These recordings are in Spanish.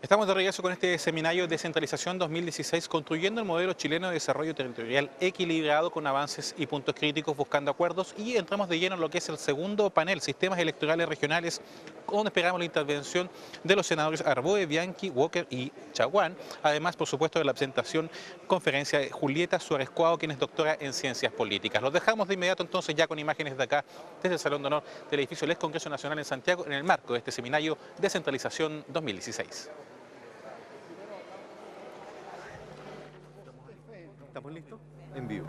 Estamos de regreso con este seminario Descentralización 2016, construyendo el modelo chileno de desarrollo territorial equilibrado con avances y puntos críticos, buscando acuerdos, y entramos de lleno en lo que es el segundo panel, sistemas electorales regionales, donde esperamos la intervención de los senadores Arboe, Bianchi, Walker y Chaguán, además, por supuesto, de la presentación conferencia de Julieta Suárez Cuao, quien es doctora en Ciencias Políticas. Los dejamos de inmediato entonces ya con imágenes de acá, desde el Salón de Honor del edificio del Congreso Nacional en Santiago, en el marco de este seminario Descentralización 2016. ¿Estamos listos? En vivo.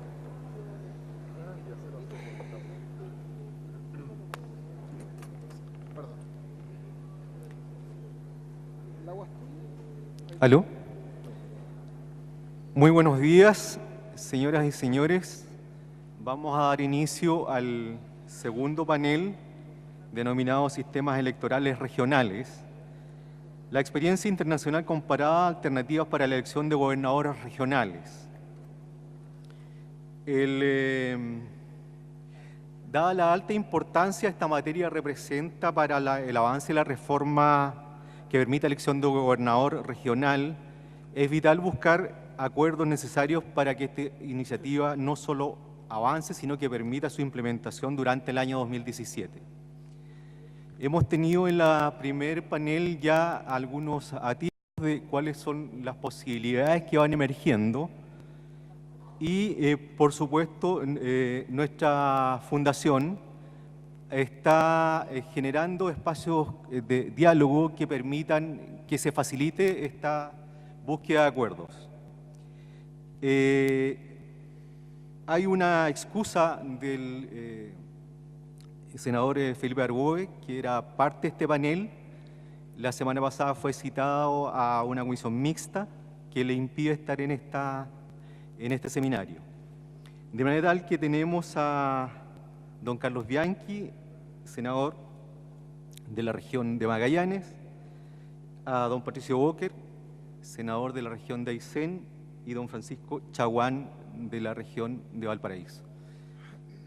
¿Aló? Muy buenos días, señoras y señores. Vamos a dar inicio al segundo panel denominado Sistemas Electorales Regionales. La experiencia internacional comparada, alternativas para la elección de gobernadores regionales. Dada la alta importancia esta materia representa para el avance de la reforma que permite la elección de gobernador regional, es vital buscar acuerdos necesarios para que esta iniciativa no solo avance, sino que permita su implementación durante el año 2017. Hemos tenido en la primer panel ya algunos atisbos de cuáles son las posibilidades que van emergiendo. Y, por supuesto, nuestra fundación está generando espacios de diálogo que permitan que se facilite esta búsqueda de acuerdos. Hay una excusa del senador Felipe Arboe, que era parte de este panel. La semana pasada fue citado a una comisión mixta que le impide estar en este seminario. De manera tal que tenemos a don Carlos Bianchi, senador de la región de Magallanes, a don Patricio Walker, senador de la región de Aysén, y don Francisco Chaguán, de la región de Valparaíso.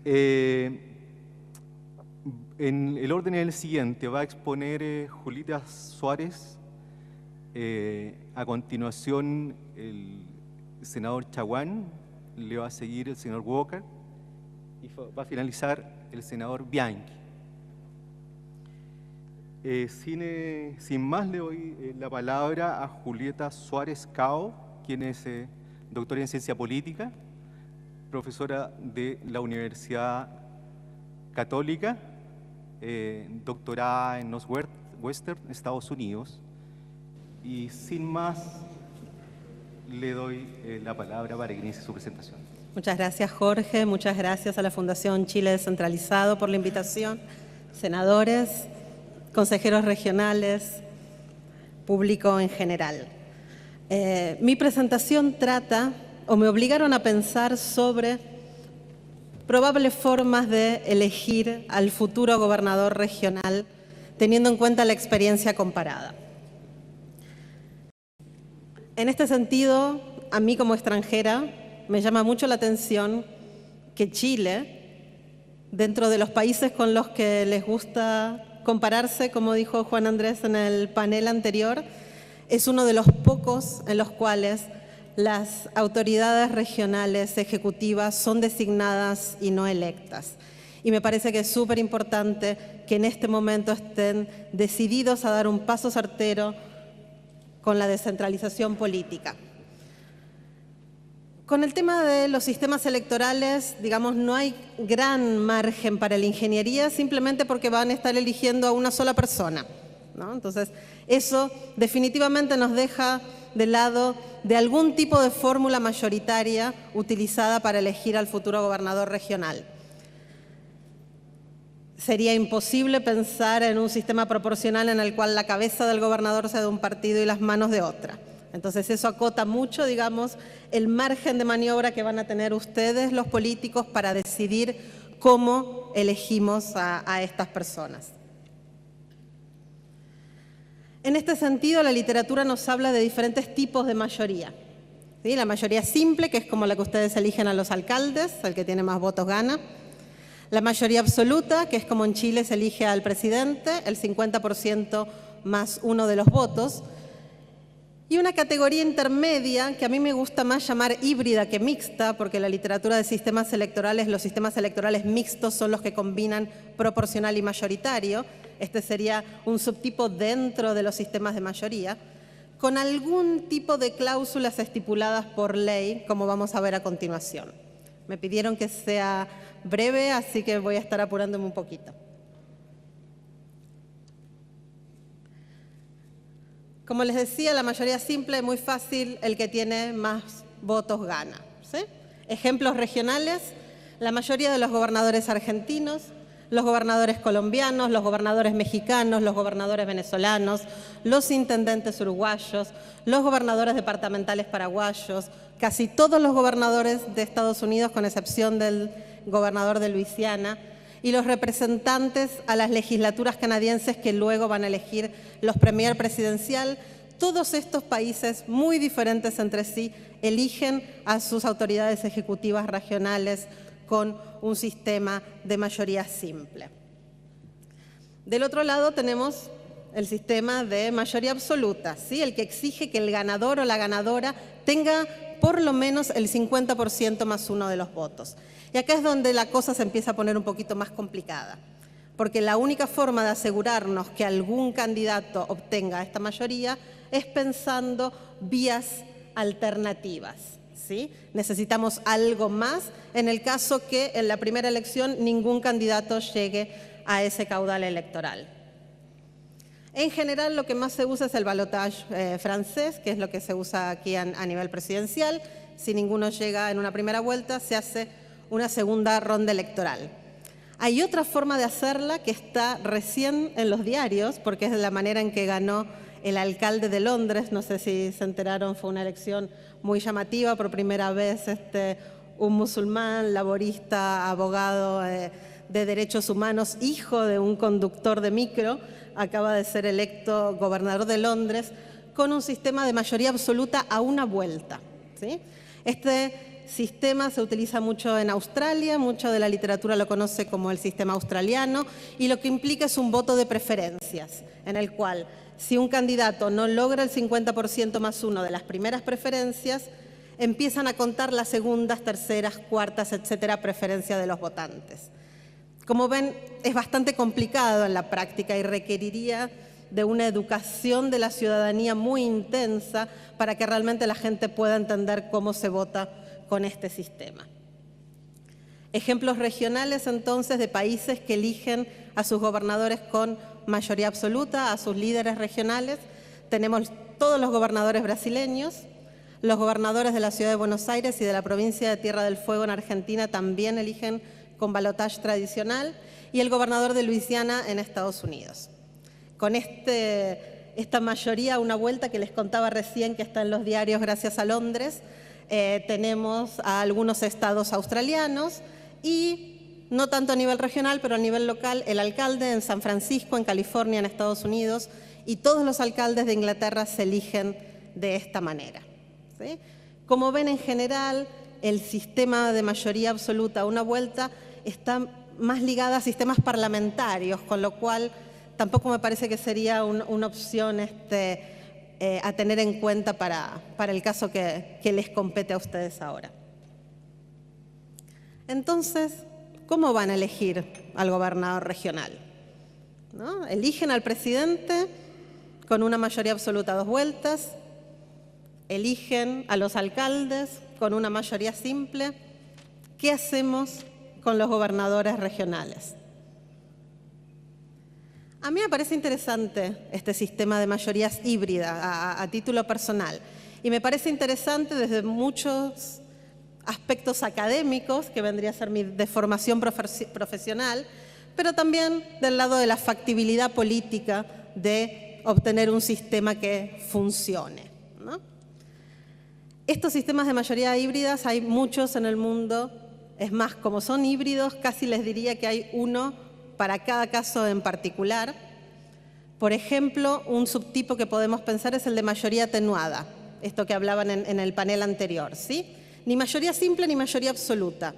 En el orden es el siguiente: va a exponer Julieta Suárez, a continuación el senador Chaguán, le va a seguir el senador Walker y va a finalizar el senador Bianchi. Sin más, le doy la palabra a Julieta Suárez Cuao, quien es doctora en Ciencia Política, profesora de la Universidad Católica, doctorada en Northwestern, Estados Unidos. Y sin más, le doy la palabra para que inicie su presentación. Muchas gracias, Jorge. Muchas gracias a la Fundación Chile Descentralizado por la invitación. Senadores, consejeros regionales, público en general. Mi presentación trata, o me obligaron a pensar sobre probables formas de elegir al futuro gobernador regional, teniendo en cuenta la experiencia comparada. En este sentido, a mí como extranjera, me llama mucho la atención que Chile, dentro de los países con los que les gusta compararse, como dijo Juan Andrés en el panel anterior, es uno de los pocos en los cuales las autoridades regionales ejecutivas son designadas y no electas. Y me parece que es súper importante que en este momento estén decididos a dar un paso certero con la descentralización política. Con el tema de los sistemas electorales, digamos, no hay gran margen para la ingeniería, simplemente porque van a estar eligiendo a una sola persona, ¿no? Entonces, eso definitivamente nos deja de lado de algún tipo de fórmula mayoritaria utilizada para elegir al futuro gobernador regional. Sería imposible pensar en un sistema proporcional en el cual la cabeza del gobernador sea de un partido y las manos de otra. Entonces eso acota mucho, digamos, el margen de maniobra que van a tener ustedes, los políticos, para decidir cómo elegimos a estas personas. En este sentido, la literatura nos habla de diferentes tipos de mayoría. ¿Sí? La mayoría simple, que es como la que ustedes eligen a los alcaldes, el que tiene más votos gana. La mayoría absoluta, que es como en Chile se elige al presidente, el 50% más uno de los votos. Y una categoría intermedia, que a mí me gusta más llamar híbrida que mixta, porque en la literatura de sistemas electorales, los sistemas electorales mixtos son los que combinan proporcional y mayoritario. Este sería un subtipo dentro de los sistemas de mayoría, con algún tipo de cláusulas estipuladas por ley, como vamos a ver a continuación. Me pidieron que sea breve, así que voy a estar apurándome un poquito. Como les decía, la mayoría simple es muy fácil, el que tiene más votos gana, ¿sí? Ejemplos regionales, la mayoría de los gobernadores argentinos, los gobernadores colombianos, los gobernadores mexicanos, los gobernadores venezolanos, los intendentes uruguayos, los gobernadores departamentales paraguayos, casi todos los gobernadores de Estados Unidos, con excepción del gobernador de Luisiana, y los representantes a las legislaturas canadienses que luego van a elegir los premier presidencial. Todos estos países, muy diferentes entre sí, eligen a sus autoridades ejecutivas regionales con un sistema de mayoría simple. Del otro lado tenemos el sistema de mayoría absoluta, ¿sí? El que exige que el ganador o la ganadora tenga por lo menos el 50% más uno de los votos. Y acá es donde la cosa se empieza a poner un poquito más complicada, porque la única forma de asegurarnos que algún candidato obtenga esta mayoría es pensando vías alternativas, ¿sí? Necesitamos algo más en el caso que en la primera elección ningún candidato llegue a ese caudal electoral. En general, lo que más se usa es el balotage francés, que es lo que se usa aquí a nivel presidencial. Si ninguno llega en una primera vuelta, se hace una segunda ronda electoral. Hay otra forma de hacerla que está recién en los diarios, porque es de la manera en que ganó el alcalde de Londres. No sé si se enteraron, fue una elección muy llamativa. Por primera vez un musulmán, laborista, abogado de derechos humanos, hijo de un conductor de micro, acaba de ser electo gobernador de Londres con un sistema de mayoría absoluta a una vuelta, ¿sí? Este sistema se utiliza mucho en Australia, mucho de la literatura lo conoce como el sistema australiano, y lo que implica es un voto de preferencias, en el cual si un candidato no logra el 50% más uno de las primeras preferencias, empiezan a contar las segundas, terceras, cuartas, etcétera, preferencias de los votantes. Como ven, es bastante complicado en la práctica y requeriría de una educación de la ciudadanía muy intensa para que realmente la gente pueda entender cómo se vota con este sistema. Ejemplos regionales, entonces, de países que eligen a sus gobernadores con mayoría absoluta, a sus líderes regionales. Tenemos todos los gobernadores brasileños, los gobernadores de la Ciudad de Buenos Aires y de la provincia de Tierra del Fuego en Argentina también eligen con balotaje tradicional, y el gobernador de Luisiana en Estados Unidos. Con esta mayoría, una vuelta que les contaba recién que está en los diarios gracias a Londres, tenemos a algunos estados australianos y no tanto a nivel regional, pero a nivel local, el alcalde en San Francisco, en California, en Estados Unidos, y todos los alcaldes de Inglaterra se eligen de esta manera, ¿sí? Como ven, en general, el sistema de mayoría absoluta a una vuelta está más ligada a sistemas parlamentarios, con lo cual tampoco me parece que sería una opción a tener en cuenta para el caso que les compete a ustedes ahora. Entonces, ¿cómo van a elegir al gobernador regional? ¿No? Eligen al presidente con una mayoría absoluta a dos vueltas, eligen a los alcaldes con una mayoría simple. ¿Qué hacemos con los gobernadores regionales? A mí me parece interesante este sistema de mayorías híbridas a título personal, y me parece interesante desde muchos aspectos académicos, que vendría a ser mi de formación profesional, pero también del lado de la factibilidad política de obtener un sistema que funcione, ¿no? Estos sistemas de mayoría híbridas hay muchos en el mundo. Es más, como son híbridos, casi les diría que hay uno para cada caso en particular. Por ejemplo, un subtipo que podemos pensar es el de mayoría atenuada, esto que hablaban en el panel anterior, ¿sí? Ni mayoría simple ni mayoría absoluta.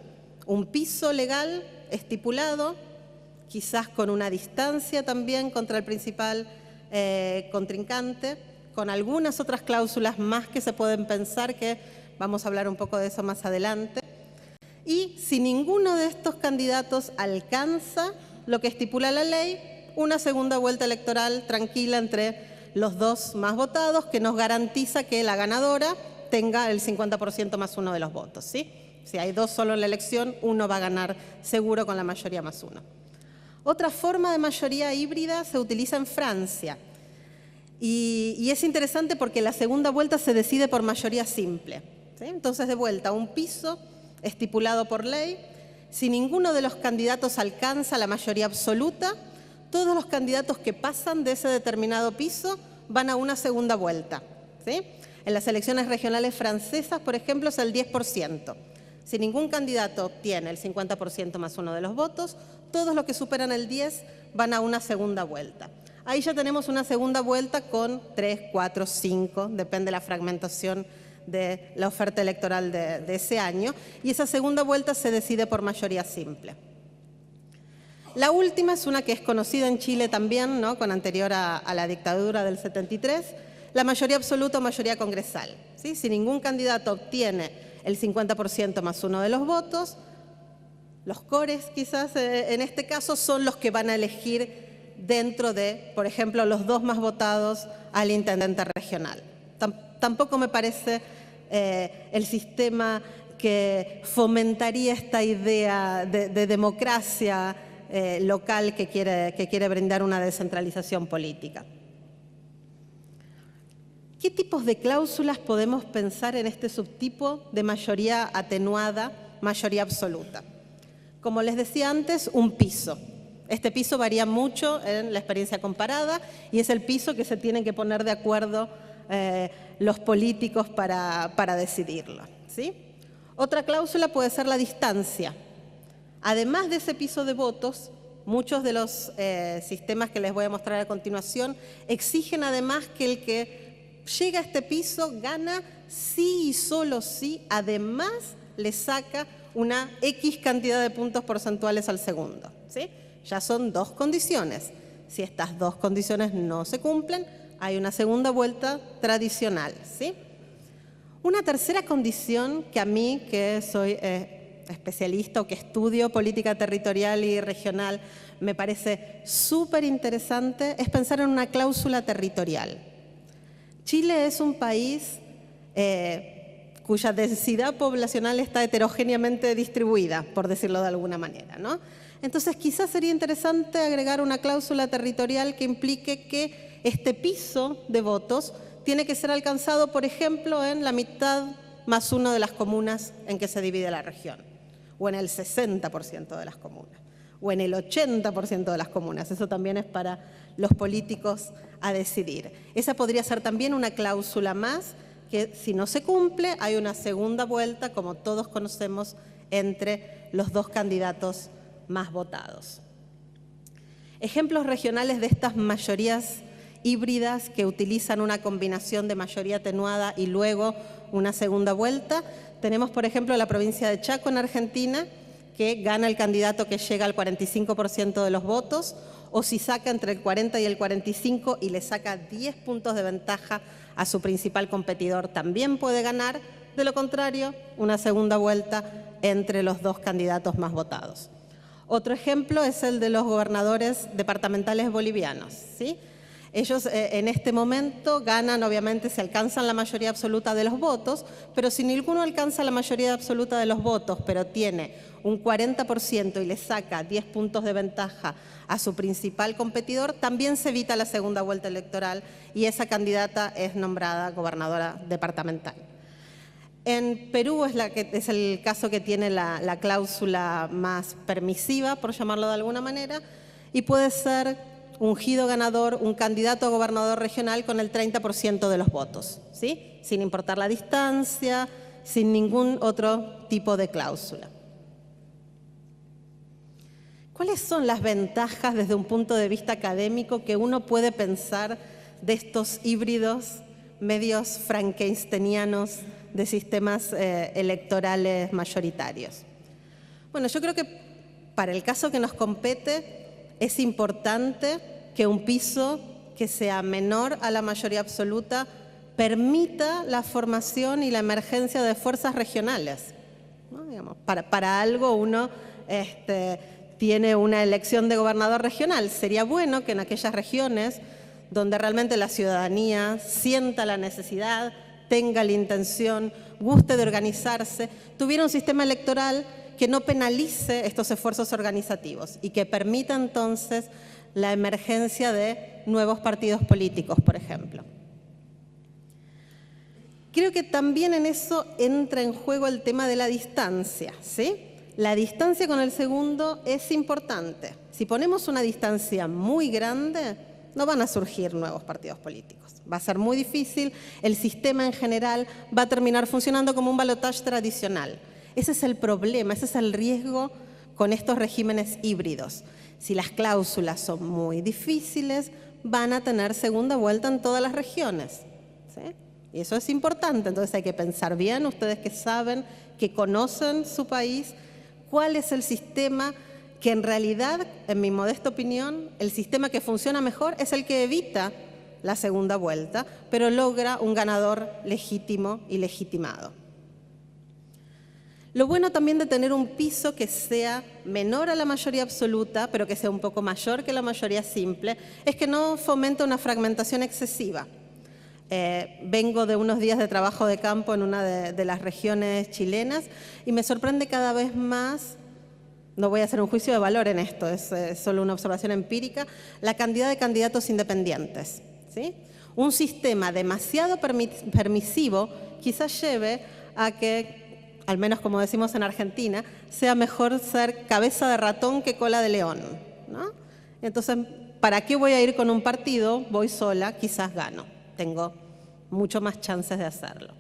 Un piso legal estipulado, quizás con una distancia también contra el principal contrincante, con algunas otras cláusulas más que se pueden pensar, que vamos a hablar un poco de eso más adelante. Y si ninguno de estos candidatos alcanza lo que estipula la ley, una segunda vuelta electoral tranquila entre los dos más votados, que nos garantiza que la ganadora tenga el 50% más uno de los votos, ¿sí? Si hay dos solo en la elección, uno va a ganar seguro con la mayoría más uno. Otra forma de mayoría híbrida se utiliza en Francia. Y es interesante porque la segunda vuelta se decide por mayoría simple, ¿sí? Entonces, de vuelta, un piso estipulado por ley. Si ninguno de los candidatos alcanza la mayoría absoluta, todos los candidatos que pasan de ese determinado piso van a una segunda vuelta, ¿sí? En las elecciones regionales francesas, por ejemplo, es el 10%. Si ningún candidato obtiene el 50% más uno de los votos, todos los que superan el 10 van a una segunda vuelta. Ahí ya tenemos una segunda vuelta con 3, 4, 5, depende de la fragmentación de la oferta electoral de ese año, y esa segunda vuelta se decide por mayoría simple. La última es una que es conocida en Chile también, ¿no?, con anterior a la dictadura del 73, la mayoría absoluta o mayoría congresal, ¿sí? Si ningún candidato obtiene el 50% más uno de los votos, los cores quizás en este caso son los que van a elegir dentro de, por ejemplo, los dos más votados al intendente regional. Tampoco me parece el sistema que fomentaría esta idea de democracia local que quiere brindar una descentralización política. ¿Qué tipos de cláusulas podemos pensar en este subtipo de mayoría atenuada, mayoría absoluta? Como les decía antes, un piso. Este piso varía mucho en la experiencia comparada y es el piso que se tienen que poner de acuerdo los políticos para decidirlo, ¿sí? Otra cláusula puede ser la distancia. Además de ese piso de votos, muchos de los sistemas que les voy a mostrar a continuación exigen además que el que llega a este piso gana sí y solo sí, además le saca una X cantidad de puntos porcentuales al segundo, ¿sí? Ya son dos condiciones. Si estas dos condiciones no se cumplen, hay una segunda vuelta tradicional, ¿sí? Una tercera condición que a mí, que soy especialista o que estudio política territorial y regional, me parece súper interesante, es pensar en una cláusula territorial. Chile es un país cuya densidad poblacional está heterogéneamente distribuida, por decirlo de alguna manera, ¿no? Entonces, quizás sería interesante agregar una cláusula territorial que implique que este piso de votos tiene que ser alcanzado, por ejemplo, en la mitad más uno de las comunas en que se divide la región, o en el 60% de las comunas, o en el 80% de las comunas. Eso también es para los políticos a decidir. Esa podría ser también una cláusula más que, si no se cumple, hay una segunda vuelta, como todos conocemos, entre los dos candidatos más votados. Ejemplos regionales de estas mayorías híbridas que utilizan una combinación de mayoría atenuada y luego una segunda vuelta. Tenemos, por ejemplo, la provincia de Chaco en Argentina, que gana el candidato que llega al 45% de los votos, o si saca entre el 40 y el 45 y le saca 10 puntos de ventaja a su principal competidor, también puede ganar. De lo contrario, una segunda vuelta entre los dos candidatos más votados. Otro ejemplo es el de los gobernadores departamentales bolivianos, ¿sí? Ellos en este momento ganan, obviamente, si alcanzan la mayoría absoluta de los votos, pero si ninguno alcanza la mayoría absoluta de los votos, pero tiene un 40% y le saca 10 puntos de ventaja a su principal competidor, también se evita la segunda vuelta electoral y esa candidata es nombrada gobernadora departamental. En Perú es el caso que tiene la cláusula más permisiva, por llamarlo de alguna manera, y puede ser ungido ganador un candidato a gobernador regional con el 30% de los votos, ¿sí? Sin importar la distancia, sin ningún otro tipo de cláusula. ¿Cuáles son las ventajas desde un punto de vista académico que uno puede pensar de estos híbridos medios frankensteinianos de sistemas electorales mayoritarios? Bueno, yo creo que para el caso que nos compete es importante que un piso que sea menor a la mayoría absoluta permita la formación y la emergencia de fuerzas regionales, ¿no? Digamos, para algo uno tiene una elección de gobernador regional. Sería bueno que en aquellas regiones donde realmente la ciudadanía sienta la necesidad, tenga la intención, guste de organizarse, tuviera un sistema electoral que no penalice estos esfuerzos organizativos y que permita entonces la emergencia de nuevos partidos políticos, por ejemplo. Creo que también en eso entra en juego el tema de la distancia, ¿sí? La distancia con el segundo es importante. Si ponemos una distancia muy grande, no van a surgir nuevos partidos políticos. Va a ser muy difícil, el sistema en general va a terminar funcionando como un balotaje tradicional. Ese es el problema, ese es el riesgo con estos regímenes híbridos. Si las cláusulas son muy difíciles, van a tener segunda vuelta en todas las regiones, ¿sí? Y eso es importante, entonces hay que pensar bien, ustedes que saben, que conocen su país, cuál es el sistema que en realidad, en mi modesta opinión, el sistema que funciona mejor es el que evita la segunda vuelta, pero logra un ganador legítimo y legitimado. Lo bueno también de tener un piso que sea menor a la mayoría absoluta, pero que sea un poco mayor que la mayoría simple, es que no fomenta una fragmentación excesiva. Vengo de unos días de trabajo de campo en una de las regiones chilenas y me sorprende cada vez más, no voy a hacer un juicio de valor en esto, es solo una observación empírica, la cantidad de candidatos independientes, ¿sí? Un sistema demasiado permisivo quizás lleve a que, al menos como decimos en Argentina, sea mejor ser cabeza de ratón que cola de león, ¿no? Entonces, ¿para qué voy a ir con un partido? Voy sola, quizás gano. Tengo mucho más chances de hacerlo.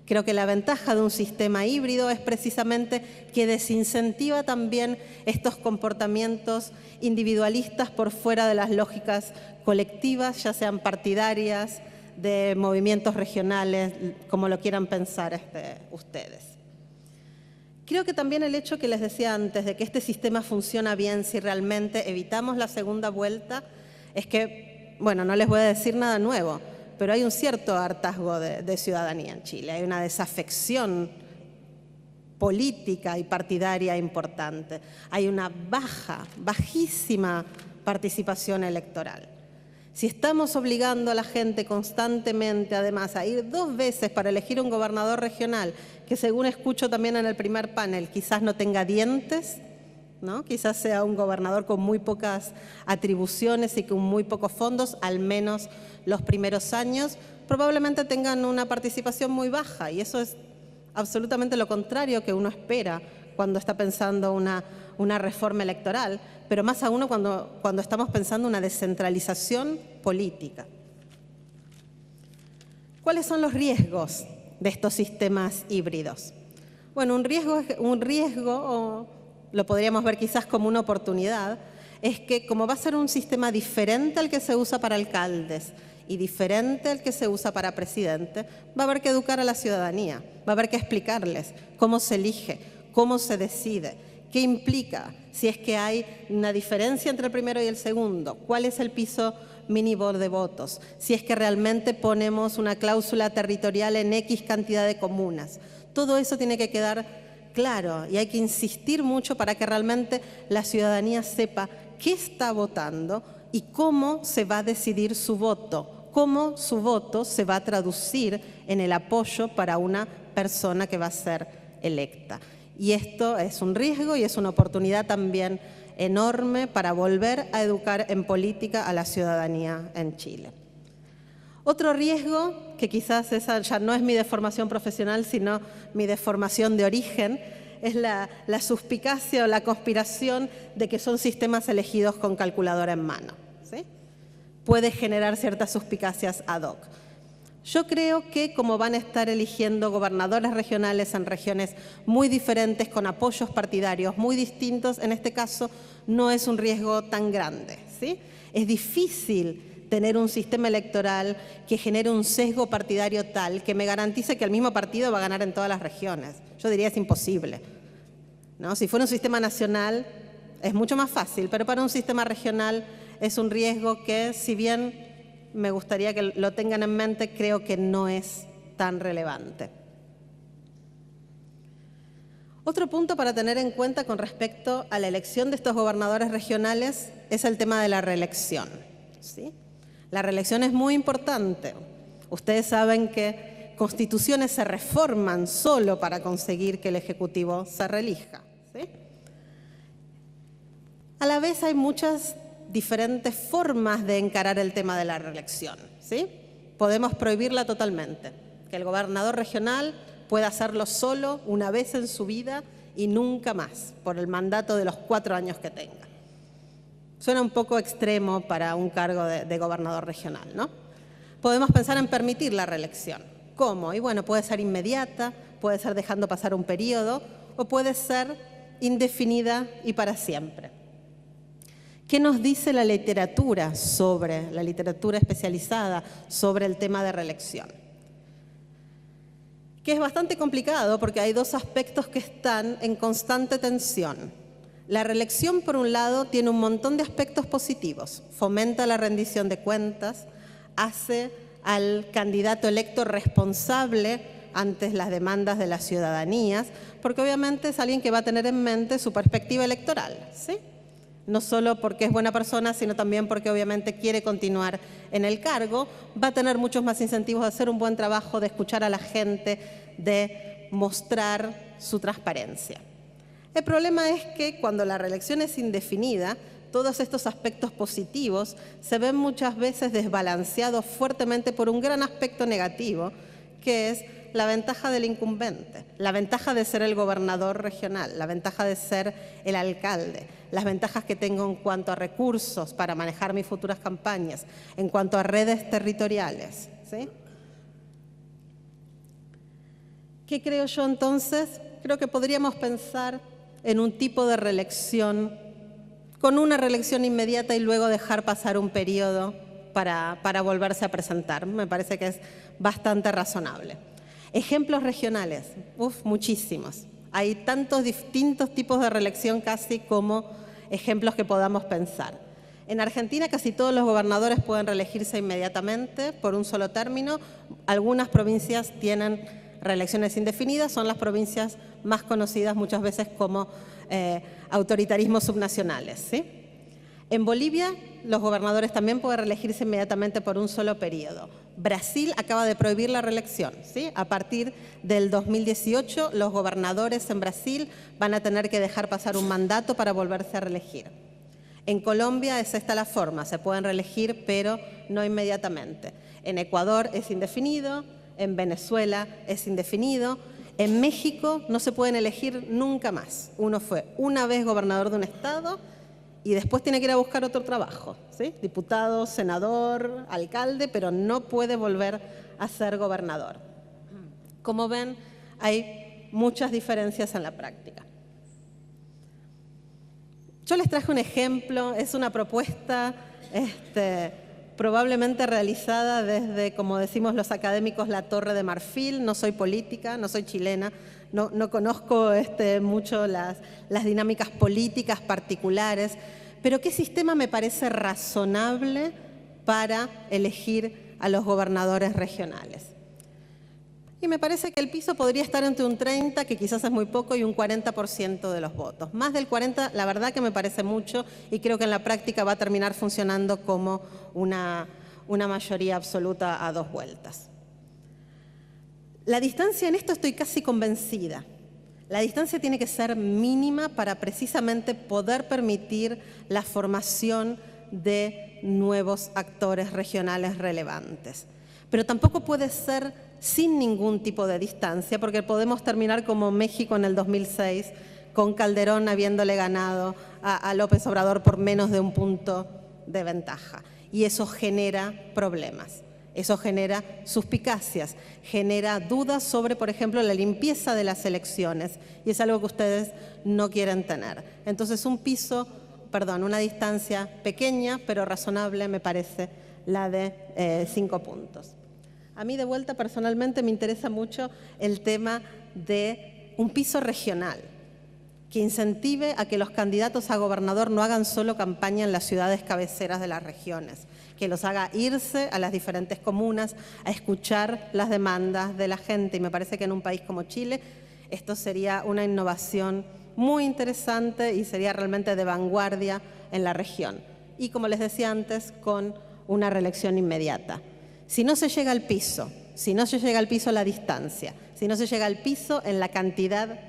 Creo que la ventaja de un sistema híbrido es precisamente que desincentiva también estos comportamientos individualistas por fuera de las lógicas colectivas, ya sean partidarias, de movimientos regionales, como lo quieran pensar ustedes. Creo que también el hecho que les decía antes de que este sistema funciona bien si realmente evitamos la segunda vuelta es que, bueno, no les voy a decir nada nuevo, pero hay un cierto hartazgo de ciudadanía en Chile, hay una desafección política y partidaria importante, hay una bajísima participación electoral. Si estamos obligando a la gente constantemente, además, a ir 2 veces para elegir un gobernador regional, que según escucho también en el primer panel, quizás no tenga dientes, ¿no? Quizás sea un gobernador con muy pocas atribuciones y con muy pocos fondos, al menos los primeros años, probablemente tengan una participación muy baja y eso es absolutamente lo contrario que uno espera cuando está pensando una reforma electoral, pero más aún cuando estamos pensando una descentralización política. ¿Cuáles son los riesgos de estos sistemas híbridos? Bueno, un riesgo o lo podríamos ver quizás como una oportunidad, es que como va a ser un sistema diferente al que se usa para alcaldes y diferente al que se usa para presidente, va a haber que educar a la ciudadanía, va a haber que explicarles cómo se elige, cómo se decide, qué implica, si es que hay una diferencia entre el primero y el segundo, cuál es el piso mínimo de votos, si es que realmente ponemos una cláusula territorial en X cantidad de comunas. Todo eso tiene que quedar claro y hay que insistir mucho para que realmente la ciudadanía sepa qué está votando y cómo se va a decidir su voto, cómo su voto se va a traducir en el apoyo para una persona que va a ser electa. Y esto es un riesgo y es una oportunidad también enorme para volver a educar en política a la ciudadanía en Chile. Otro riesgo, que quizás esa ya no es mi deformación profesional, sino mi deformación de origen, es la suspicacia o la conspiración de que son sistemas elegidos con calculadora en mano, ¿sí? Puede generar ciertas suspicacias ad hoc. Yo creo que como van a estar eligiendo gobernadores regionales en regiones muy diferentes, con apoyos partidarios muy distintos, en este caso no es un riesgo tan grande, ¿sí? Es difícil tener un sistema electoral que genere un sesgo partidario tal que me garantice que el mismo partido va a ganar en todas las regiones. Yo diría es imposible, ¿no? Si fuera un sistema nacional es mucho más fácil, pero para un sistema regional es un riesgo que, si bien me gustaría que lo tengan en mente, creo que no es tan relevante. Otro punto para tener en cuenta con respecto a la elección de estos gobernadores regionales es el tema de la reelección, ¿sí? La reelección es muy importante. Ustedes saben que constituciones se reforman solo para conseguir que el Ejecutivo se reelija, ¿sí? A la vez hay muchas diferentes formas de encarar el tema de la reelección, ¿sí? Podemos prohibirla totalmente, que el gobernador regional pueda hacerlo solo una vez en su vida y nunca más, por el mandato de los 4 años que tenga. Suena un poco extremo para un cargo de gobernador regional, ¿no? Podemos pensar en permitir la reelección. ¿Cómo? Y bueno, puede ser inmediata, puede ser dejando pasar un periodo o puede ser indefinida y para siempre. ¿Qué nos dice la literatura especializada sobre el tema de reelección? Que es bastante complicado porque hay 2 aspectos que están en constante tensión. La reelección, por un lado, tiene un montón de aspectos positivos. Fomenta la rendición de cuentas, hace al candidato electo responsable ante las demandas de las ciudadanías, porque obviamente es alguien que va a tener en mente su perspectiva electoral, ¿sí? No solo porque es buena persona, sino también porque obviamente quiere continuar en el cargo, va a tener muchos más incentivos de hacer un buen trabajo, de escuchar a la gente, de mostrar su transparencia. El problema es que cuando la reelección es indefinida, todos estos aspectos positivos se ven muchas veces desbalanceados fuertemente por un gran aspecto negativo, que es la ventaja del incumbente, la ventaja de ser el gobernador regional, la ventaja de ser el alcalde, las ventajas que tengo en cuanto a recursos para manejar mis futuras campañas, en cuanto a redes territoriales, ¿sí? ¿Qué creo yo entonces? Creo que podríamos pensar en un tipo de reelección, con una reelección inmediata y luego dejar pasar un periodo para volverse a presentar. Me parece que es bastante razonable. Ejemplos regionales, muchísimos. Hay tantos distintos tipos de reelección casi como ejemplos que podamos pensar. En Argentina casi todos los gobernadores pueden reelegirse inmediatamente por un solo término. Algunas provincias tienen reelecciones indefinidas, son las provincias más conocidas muchas veces como autoritarismos subnacionales, ¿sí? En Bolivia, los gobernadores también pueden reelegirse inmediatamente por un solo periodo. Brasil acaba de prohibir la reelección, ¿sí? A partir del 2018, los gobernadores en Brasil van a tener que dejar pasar un mandato para volverse a reelegir. En Colombia es esta la forma, se pueden reelegir, pero no inmediatamente. En Ecuador es indefinido, en Venezuela es indefinido. En México no se pueden elegir nunca más. Uno fue una vez gobernador de un estado y después tiene que ir a buscar otro trabajo, ¿sí? Diputado, senador, alcalde, pero no puede volver a ser gobernador. Como ven, hay muchas diferencias en la práctica. Yo les traje un ejemplo, es una propuesta probablemente realizada desde, como decimos los académicos, la Torre de Marfil. No soy política, no soy chilena, no conozco mucho las dinámicas políticas particulares, pero ¿qué sistema me parece razonable para elegir a los gobernadores regionales? Y me parece que el piso podría estar entre un 30%, que quizás es muy poco, y un 40% de los votos. Más del 40%, la verdad que me parece mucho, y creo que en la práctica va a terminar funcionando como una mayoría absoluta a 2 vueltas. La distancia en esto estoy casi convencida. La distancia tiene que ser mínima para precisamente poder permitir la formación de nuevos actores regionales relevantes. Pero tampoco puede ser sin ningún tipo de distancia, porque podemos terminar como México en el 2006, con Calderón habiéndole ganado a López Obrador por menos de un punto de ventaja. Y eso genera problemas. Eso genera suspicacias, genera dudas sobre, por ejemplo, la limpieza de las elecciones, y es algo que ustedes no quieren tener. Entonces, una distancia pequeña, pero razonable, me parece la de 5 puntos. A mí, de vuelta, personalmente me interesa mucho el tema de un piso regional. que incentive a que los candidatos a gobernador no hagan solo campaña en las ciudades cabeceras de las regiones, que los haga irse a las diferentes comunas a escuchar las demandas de la gente. Y me parece que en un país como Chile esto sería una innovación muy interesante y sería realmente de vanguardia en la región. Y como les decía antes, con una reelección inmediata. Si no se llega al piso, si no se llega al piso a la distancia, si no se llega al piso en la cantidad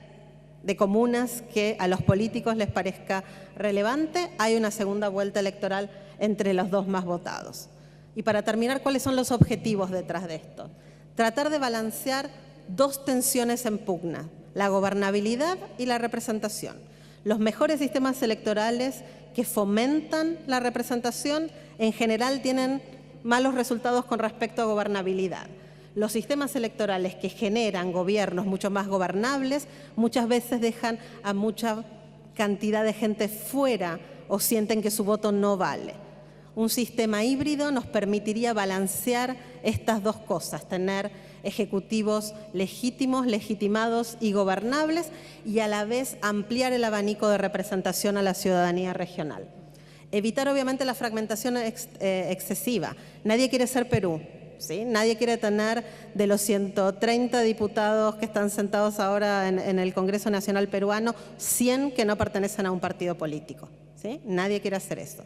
de comunas que a los políticos les parezca relevante, hay una segunda vuelta electoral entre los dos más votados. Y para terminar, ¿cuáles son los objetivos detrás de esto? Tratar de balancear dos tensiones en pugna, la gobernabilidad y la representación. Los mejores sistemas electorales que fomentan la representación en general tienen malos resultados con respecto a gobernabilidad. Los sistemas electorales que generan gobiernos mucho más gobernables muchas veces dejan a mucha cantidad de gente fuera o sienten que su voto no vale. Un sistema híbrido nos permitiría balancear estas dos cosas, tener ejecutivos legítimos, legitimados y gobernables y a la vez ampliar el abanico de representación a la ciudadanía regional. Evitar obviamente la fragmentación excesiva. Nadie quiere ser Perú. ¿Sí? Nadie quiere tener de los 130 diputados que están sentados ahora en el Congreso Nacional Peruano, 100 que no pertenecen a un partido político. ¿Sí? Nadie quiere hacer eso.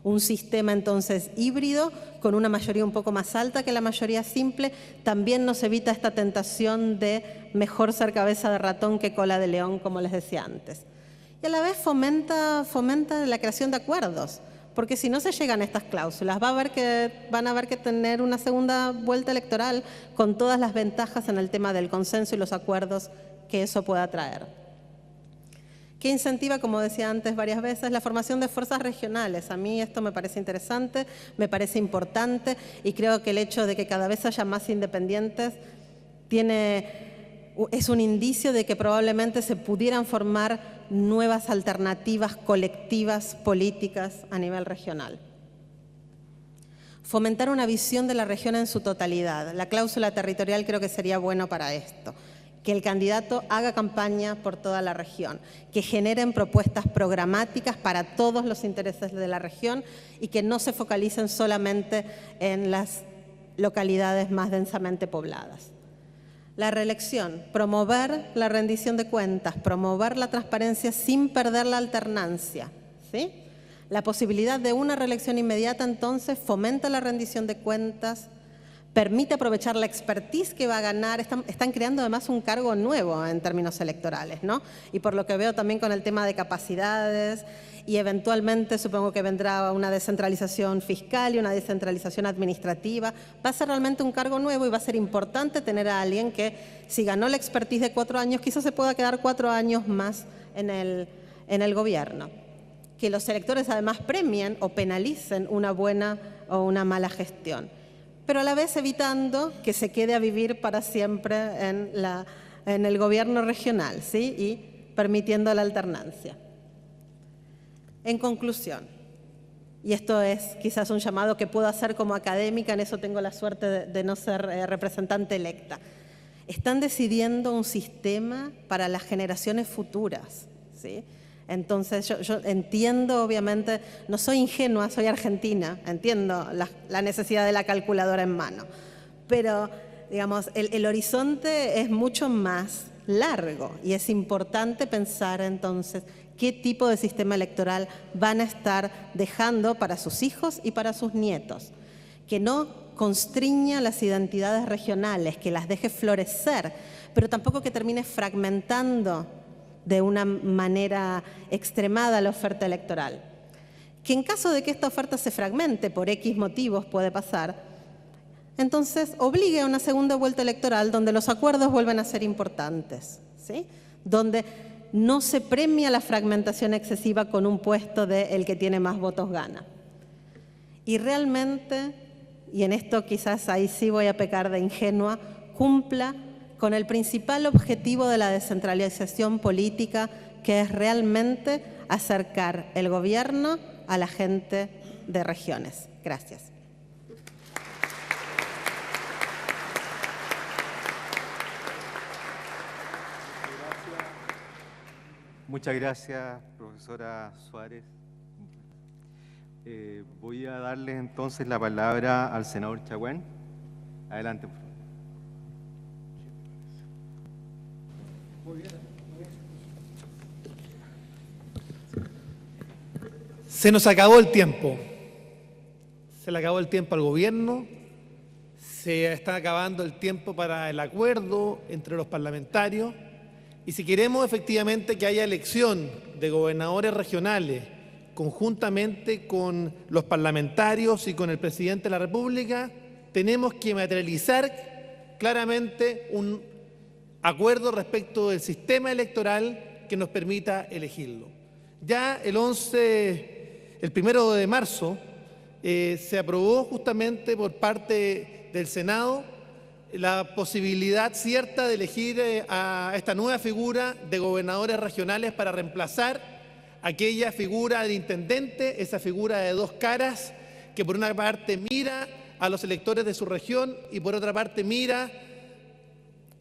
Un sistema entonces híbrido con una mayoría un poco más alta que la mayoría simple también nos evita esta tentación de mejor ser cabeza de ratón que cola de león, como les decía antes. Y a la vez fomenta la creación de acuerdos. Porque si no se llegan a estas cláusulas, van a haber que tener una segunda vuelta electoral con todas las ventajas en el tema del consenso y los acuerdos que eso pueda traer. ¿Qué incentiva, como decía antes varias veces, la formación de fuerzas regionales? A mí esto me parece interesante, me parece importante y creo que el hecho de que cada vez haya más independientes es un indicio de que probablemente se pudieran formar nuevas alternativas colectivas políticas a nivel regional. Fomentar una visión de la región en su totalidad. La cláusula territorial creo que sería bueno para esto. Que el candidato haga campaña por toda la región, que generen propuestas programáticas para todos los intereses de la región y que no se focalicen solamente en las localidades más densamente pobladas. La reelección, promover la rendición de cuentas, promover la transparencia sin perder la alternancia. ¿Sí? La posibilidad de una reelección inmediata entonces fomenta la rendición de cuentas, permite aprovechar la expertise que va a ganar. Están creando además un cargo nuevo en términos electorales, ¿no? Y por lo que veo también con el tema de capacidades y eventualmente supongo que vendrá una descentralización fiscal y una descentralización administrativa. Va a ser realmente un cargo nuevo y va a ser importante tener a alguien que, si ganó la expertise de 4 años, quizás se pueda quedar 4 años más en el gobierno. Que los electores además premien o penalicen una buena o una mala gestión, pero a la vez evitando que se quede a vivir para siempre en el gobierno regional, ¿sí? Y permitiendo la alternancia. En conclusión, y esto es quizás un llamado que puedo hacer como académica, en eso tengo la suerte de no ser representante electa, están decidiendo un sistema para las generaciones futuras, ¿sí? Entonces yo entiendo, obviamente, no soy ingenua, soy argentina, entiendo la necesidad de la calculadora en mano, pero digamos, el horizonte es mucho más largo y es importante pensar entonces qué tipo de sistema electoral van a estar dejando para sus hijos y para sus nietos, que no constriña las identidades regionales, que las deje florecer, pero tampoco que termine fragmentando de una manera extremada la oferta electoral. Que en caso de que esta oferta se fragmente, por X motivos puede pasar, entonces obligue a una segunda vuelta electoral donde los acuerdos vuelven a ser importantes, ¿sí? Donde no se premia la fragmentación excesiva con un puesto de el que tiene más votos gana. Y realmente, y en esto quizás ahí sí voy a pecar de ingenua, cumpla con el principal objetivo de la descentralización política, que es realmente acercar el gobierno a la gente de regiones. Gracias. Muchas gracias, profesora Suárez. Voy a darle entonces la palabra al senador Chagüán. Adelante, por favor. Muy bien. Se nos acabó el tiempo. Se le acabó el tiempo al gobierno. Se está acabando el tiempo para el acuerdo entre los parlamentarios. Y si queremos efectivamente que haya elección de gobernadores regionales conjuntamente con los parlamentarios y con el presidente de la República, tenemos que materializar claramente un acuerdo respecto del sistema electoral que nos permita elegirlo. Ya el 1 de marzo se aprobó justamente por parte del Senado la posibilidad cierta de elegir a esta nueva figura de gobernadores regionales para reemplazar aquella figura de intendente, esa figura de dos caras que por una parte mira a los electores de su región y por otra parte mira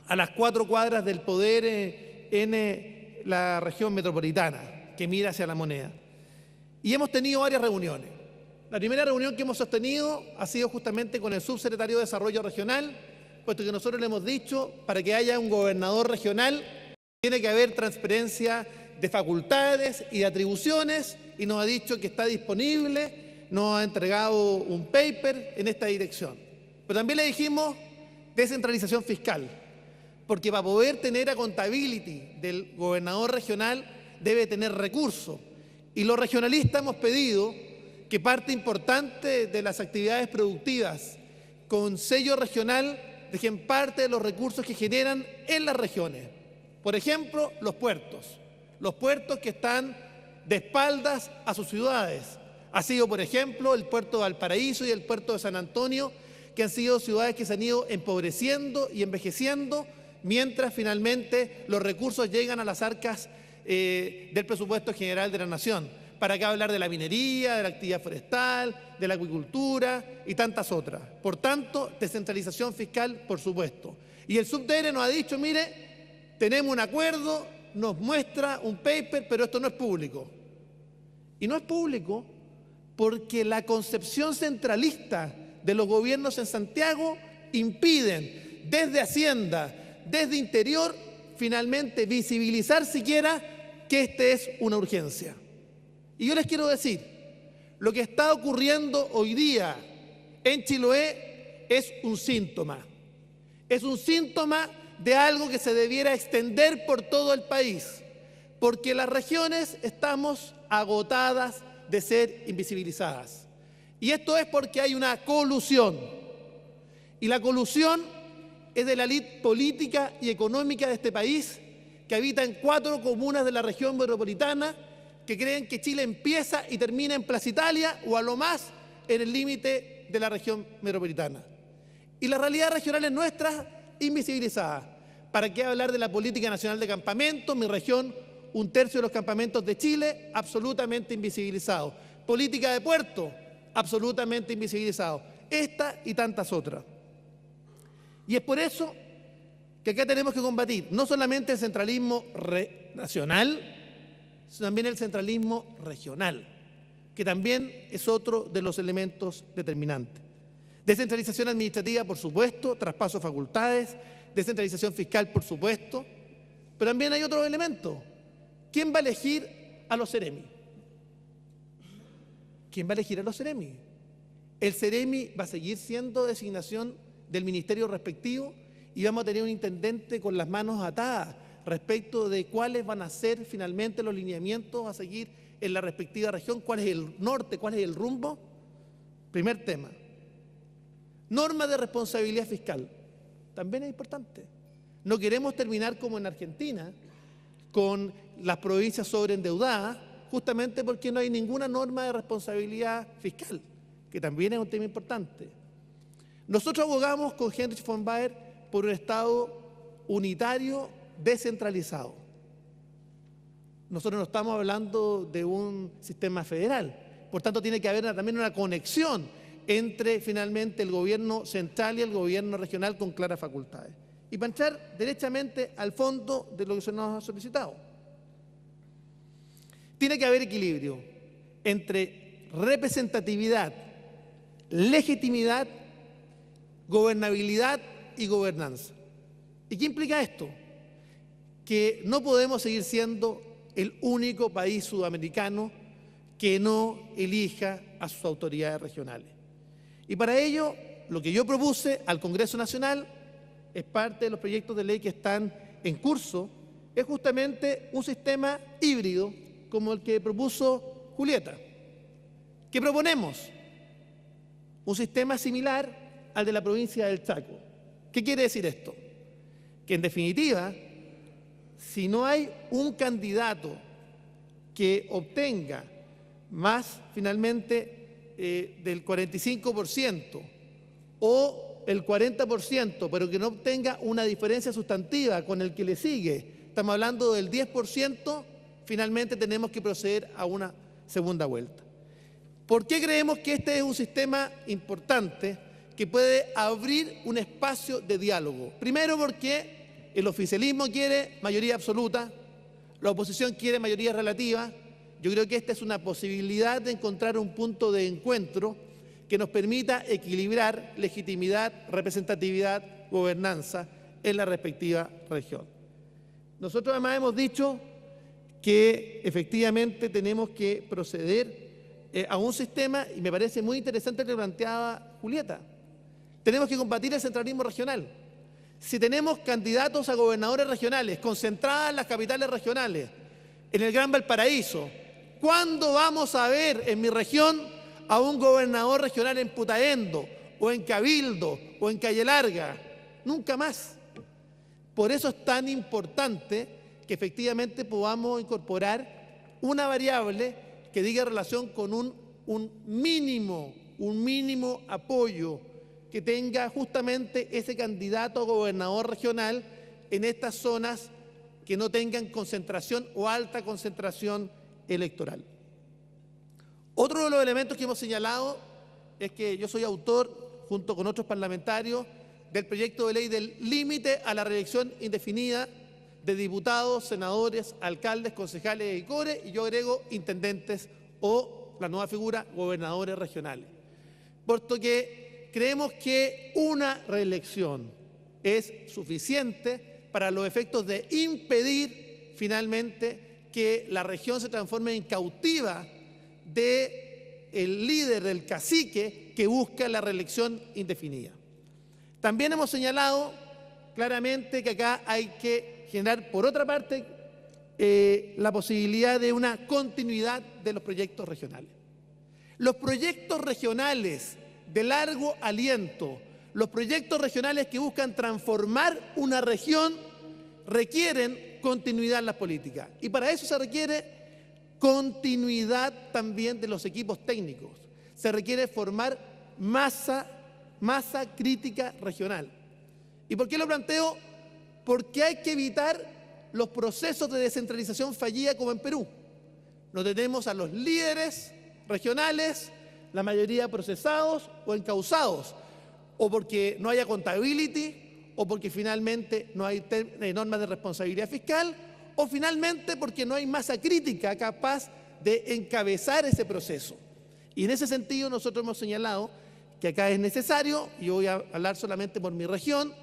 a las 4 cuadras del poder en la región metropolitana, que mira hacia la moneda. Y hemos tenido varias reuniones. La primera reunión que hemos sostenido ha sido justamente con el subsecretario de Desarrollo Regional, puesto que nosotros le hemos dicho, para que haya un gobernador regional, tiene que haber transferencia de facultades y de atribuciones, y nos ha dicho que está disponible, nos ha entregado un paper en esta dirección. Pero también le dijimos descentralización fiscal, porque para poder tener accountability del gobernador regional debe tener recursos. Y los regionalistas hemos pedido que parte importante de las actividades productivas con sello regional dejen parte de los recursos que generan en las regiones. Por ejemplo, los puertos que están de espaldas a sus ciudades. Ha sido, por ejemplo, el puerto de Valparaíso y el puerto de San Antonio, que han sido ciudades que se han ido empobreciendo y envejeciendo, mientras finalmente los recursos llegan a las arcas del presupuesto general de la nación. Para acá hablar de la minería, de la actividad forestal, de la acuicultura y tantas otras. Por tanto, descentralización fiscal, por supuesto. Y el SUBDR nos ha dicho, mire, tenemos un acuerdo, nos muestra un paper, pero esto no es público. Y no es público porque la concepción centralista de los gobiernos en Santiago impiden desde Hacienda, desde Interior, finalmente visibilizar siquiera que este es una urgencia. Y yo les quiero decir, lo que está ocurriendo hoy día en Chiloé es un síntoma. Es un síntoma de algo que se debiera extender por todo el país, porque las regiones estamos agotadas de ser invisibilizadas. Y esto es porque hay una colusión. Y la colusión es de la élite política y económica de este país, que habita en 4 comunas de la región metropolitana, que creen que Chile empieza y termina en Plaza Italia o a lo más en el límite de la región metropolitana. Y la realidad regional es nuestra, invisibilizada. ¿Para qué hablar de la política nacional de campamentos? Mi región, 1/3 de los campamentos de Chile, absolutamente invisibilizado. Política de puerto, absolutamente invisibilizado. Esta y tantas otras. Y es por eso que acá tenemos que combatir no solamente el centralismo nacional, sino también el centralismo regional, que también es otro de los elementos determinantes. Descentralización administrativa, por supuesto, traspaso de facultades, descentralización fiscal, por supuesto, pero también hay otro elemento. ¿Quién va a elegir a los CEREMI? ¿Quién va a elegir a los CEREMI? El CEREMI va a seguir siendo designación del ministerio respectivo y vamos a tener un intendente con las manos atadas respecto de cuáles van a ser finalmente los lineamientos a seguir en la respectiva región, cuál es el norte, cuál es el rumbo. Primer tema. Norma de responsabilidad fiscal. También es importante. No queremos terminar como en Argentina, con las provincias sobreendeudadas, justamente porque no hay ninguna norma de responsabilidad fiscal, que también es un tema importante. Nosotros abogamos con Heinrich von Baer por un Estado unitario descentralizado. Nosotros no estamos hablando de un sistema federal, por tanto tiene que haber también una conexión entre finalmente el gobierno central y el gobierno regional con claras facultades. Y para entrar derechamente al fondo de lo que se nos ha solicitado. tiene que haber equilibrio entre representatividad, legitimidad, gobernabilidad y gobernanza. ¿Y qué implica esto? Que no podemos seguir siendo el único país sudamericano que no elija a sus autoridades regionales. Y para ello, lo que yo propuse al Congreso Nacional, es parte de los proyectos de ley que están en curso, es justamente un sistema híbrido como el que propuso Julieta. ¿Qué proponemos? Un sistema similar al de la provincia del Chaco. ¿Qué quiere decir esto? Que en definitiva, si no hay un candidato que obtenga más finalmente del 45% o el 40%, pero que no obtenga una diferencia sustantiva con el que le sigue, estamos hablando del 10%, finalmente tenemos que proceder a una segunda vuelta. ¿Por qué creemos que este es un sistema importante que puede abrir un espacio de diálogo? Primero porque el oficialismo quiere mayoría absoluta, la oposición quiere mayoría relativa. Yo creo que esta es una posibilidad de encontrar un punto de encuentro que nos permita equilibrar legitimidad, representatividad, gobernanza en la respectiva región. Nosotros además hemos dicho que efectivamente tenemos que proceder a un sistema, y me parece muy interesante lo que planteaba Julieta. Tenemos que combatir el centralismo regional. Si tenemos candidatos a gobernadores regionales, concentradas en las capitales regionales, en el Gran Valparaíso, ¿cuándo vamos a ver en mi región a un gobernador regional en Putaendo, o en Cabildo, o en Calle Larga? Nunca más. Por eso es tan importante que efectivamente podamos incorporar una variable que diga relación con un mínimo apoyo que tenga justamente ese candidato a gobernador regional en estas zonas que no tengan concentración o alta concentración electoral. Otro de los elementos que hemos señalado es que yo soy autor, junto con otros parlamentarios, del proyecto de ley del límite a la reelección indefinida de diputados, senadores, alcaldes, concejales y core, y yo agrego intendentes o la nueva figura, gobernadores regionales. Puesto que creemos que una reelección es suficiente para los efectos de impedir finalmente que la región se transforme en cautiva del líder, del cacique que busca la reelección indefinida. También hemos señalado claramente que acá hay que generar, por otra parte, la posibilidad de una continuidad de los proyectos regionales. Los proyectos regionales de largo aliento, los proyectos regionales que buscan transformar una región, requieren continuidad en las políticas. Y para eso se requiere continuidad también de los equipos técnicos. Se requiere formar masa crítica regional. ¿Y por qué lo planteo? Porque hay que evitar los procesos de descentralización fallida como en Perú, donde tenemos a los líderes regionales, la mayoría procesados o encausados, o porque no haya accountability, o porque finalmente no hay normas de responsabilidad fiscal, o finalmente porque no hay masa crítica capaz de encabezar ese proceso. Y en ese sentido nosotros hemos señalado que acá es necesario, y yo voy a hablar solamente por mi región,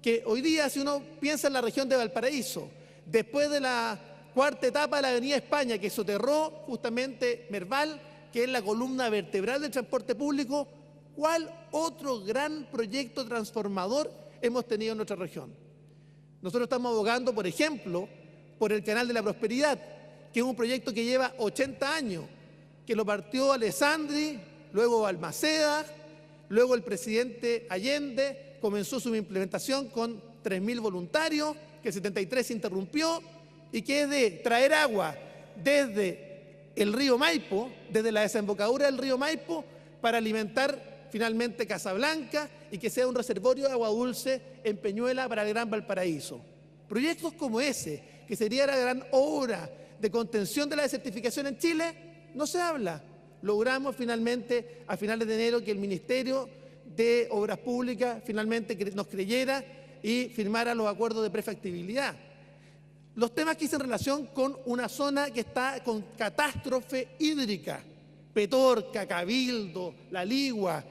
que hoy día, si uno piensa en la región de Valparaíso, después de la cuarta etapa de la Avenida España, que soterró justamente Merval, que es la columna vertebral del transporte público, ¿cuál otro gran proyecto transformador hemos tenido en nuestra región? Nosotros estamos abogando, por ejemplo, por el Canal de la Prosperidad, que es un proyecto que lleva 80 años, que lo partió Alessandri, luego Balmaceda, luego el presidente Allende comenzó su implementación con 3.000 voluntarios, que el 73 se interrumpió, y que es de traer agua desde el río Maipo, desde la desembocadura del río Maipo, para alimentar finalmente Casablanca y que sea un reservorio de agua dulce en Peñuela para el Gran Valparaíso. Proyectos como ese, que sería la gran obra de contención de la desertificación en Chile, no se habla. Logramos finalmente a finales de enero que el Ministerio de Obras Públicas finalmente nos creyera y firmara los acuerdos de prefactibilidad. los temas que hice en relación con una zona que está con catástrofe hídrica, Petorca, Cabildo, La Ligua,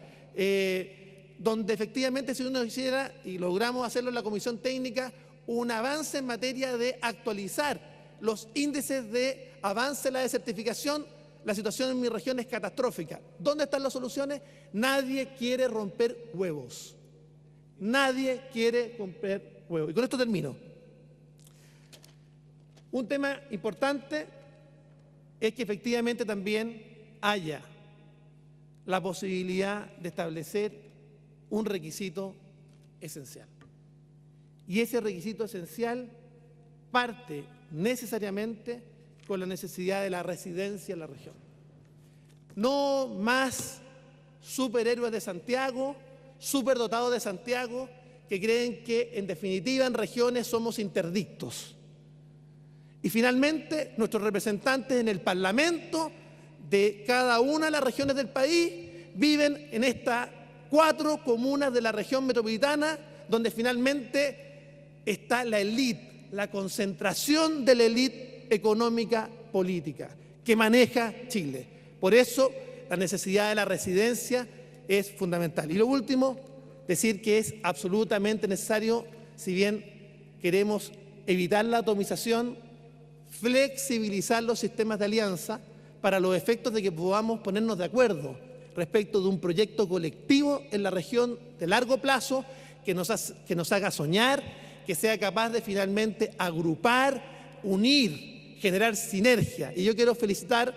donde efectivamente si uno hiciera, y logramos hacerlo en la comisión técnica, un avance en materia de actualizar los índices de avance en la desertificación, la situación en mi región es catastrófica. ¿Dónde están las soluciones? Nadie quiere romper huevos. Nadie quiere romper huevos. Y con esto termino. Un tema importante es que efectivamente también haya la posibilidad de establecer un requisito esencial. Y ese requisito esencial parte necesariamente con la necesidad de la residencia en la región. No más superhéroes de Santiago, superdotados de Santiago, que creen que en definitiva en regiones somos interdictos. Y finalmente, nuestros representantes en el Parlamento de cada una de las regiones del país viven en estas 4 comunas de la región metropolitana, donde finalmente está la élite, la concentración de la élite económica política que maneja Chile. Por eso, la necesidad de la residencia es fundamental. Y lo último, decir que es absolutamente necesario, si bien queremos evitar la atomización, flexibilizar los sistemas de alianza para los efectos de que podamos ponernos de acuerdo respecto de un proyecto colectivo en la región de largo plazo que nos haga soñar, que sea capaz de finalmente agrupar, unir, generar sinergia. Y yo quiero felicitar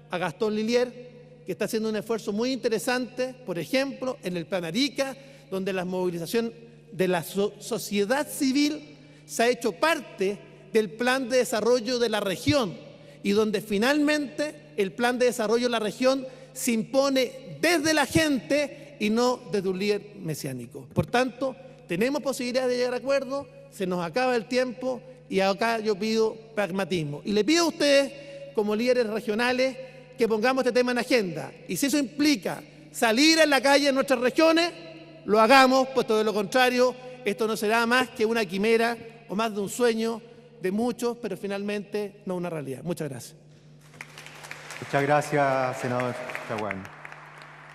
a Gastón Lilier, que está haciendo un esfuerzo muy interesante, por ejemplo, en el Plan Arica, donde la movilización de la sociedad civil se ha hecho parte del plan de desarrollo de la región y donde finalmente el plan de desarrollo de la región se impone desde la gente y no desde un líder mesiánico. Por tanto, tenemos posibilidades de llegar a acuerdos, se nos acaba el tiempo y acá yo pido pragmatismo. Y le pido a ustedes, como líderes regionales, que pongamos este tema en agenda. Y si eso implica salir a la calle en nuestras regiones, lo hagamos, puesto de lo contrario, esto no será más que una quimera o más de un sueño de muchos, pero finalmente no una realidad. Muchas gracias. Muchas gracias, senador Chaguán.